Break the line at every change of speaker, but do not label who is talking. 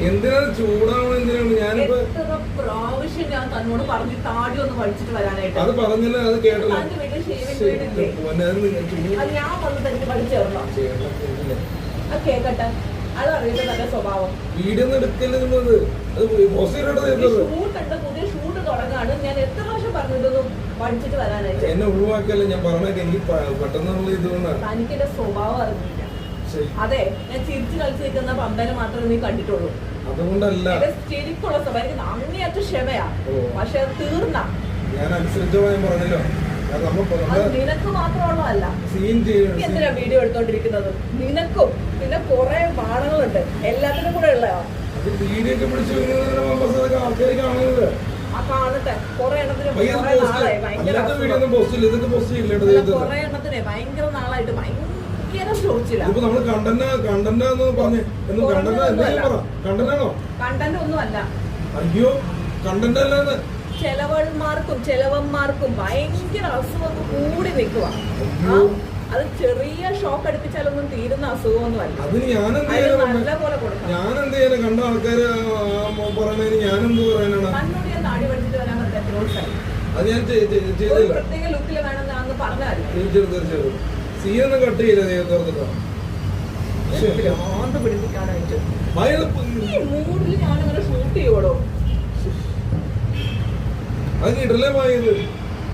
എന്തിനാണ് ചൂടാവണം? എന്തിനാണ് ഞാനിപ്പോ
പ്രാവശ്യം ഞാൻ തന്നോട് പറഞ്ഞു താടി ഒന്ന് പഠിച്ചിട്ട് വരാനായിട്ട്.
അത് പറഞ്ഞില്ല, അത് കേട്ടല്ലോ.
ഞാൻ വന്ന് തന്നെ പഠിച്ചു തരണോ? അത് കേക്കട്ടെ, അത് അറിയുന്നത് നല്ല സ്വഭാവം.
വീഡിയോ എടുക്കല്ലേ നിന്നത്?
ഷൂട്ടുണ്ട്, പുതിയ ഷൂട്ട് തുടങ്ങാണ്. ഞാൻ എത്ര പ്രാവശ്യം പറഞ്ഞിട്ടൊന്നും പഠിച്ചിട്ട് വരാനായിട്ട്.
എന്നെ ഒഴിവാക്കല്ലേ ഞാൻ പറഞ്ഞേക്കെ. എനിക്ക് പെട്ടെന്നുള്ള ഇതുകൊണ്ടാണ്.
തനിക്ക് എന്റെ സ്വഭാവം അറിഞ്ഞില്ല. അതെ, ഞാൻ ചിരിച്ചു കളിച്ച് നിൽക്കുന്ന പമ്പനെ മാത്രമേ നീ കണ്ടിട്ടുള്ളൂ.
അതുകൊണ്ടല്ല
ശരിക്കുള്ള സ്വഭാവം. എനിക്ക് അങ്ങേയറ്റം ക്ഷമയാ, പക്ഷെ അത് തീർന്ന
ഞാൻ അനുസരിച്ചോ ഞാൻ പറഞ്ഞല്ലോ.
നിനക്ക് മാത്രമുള്ളതല്ല. എന്തിനാ വീഡിയോ എടുത്തോണ്ടിരിക്കുന്നത്? നിനക്കും പിന്നെ കുറെ ബാണങ്ങളുണ്ട്, എല്ലാത്തിനും കൂടെ ഉള്ളതാ.
വീഡിയോ ഒക്കെ പിടിച്ചു ആൾക്കാർ കാണുന്നത്.
ആ കാണട്ടെ. കുറെ എണ്ണത്തിന് കുറെ നാളായിട്ട് ഭയങ്കര ചോദിച്ചില്ല. കണ്ടന്റ് ഒന്നും അല്ല.
അയ്യോ, കണ്ടന്റ് അല്ലാന്ന്.
ചെലവന്മാർക്കും ഭയങ്കര അസുഖം കൂടി നിൽക്കുക. അത് ചെറിയ ഷോക്ക് അടുപ്പിച്ചാലൊന്നും തീരുന്ന അസുഖമൊന്നും അല്ല. നല്ല പോലെ കൊടുക്കണം.
കണ്ട ആൾക്കാര് പറയണേന് ഞാനെന്ത് പറയാനാണ്?
തന്നോട് ഞാൻ താടി പഠിച്ചിട്ട് വരാൻ പറഞ്ഞ പ്രോത്സാഹനം
അത് ഞാൻ
പ്രത്യേക ലുക്കിൽ വേണമെന്ന് അന്ന് പറഞ്ഞാൽ
തീർച്ചയായിട്ടും സീനൊന്നും കട്ട് ചെയ്യില്ല ദൈവത്തോർത്തിട്ടോ.
പിടിപ്പിക്കാനായിട്ട് മൂഡിൽ ഞാനങ്ങനെ ഷൂട്ട് ചെയ്യോടോ.
അത് കിട്ടല്ലേ പോയത്.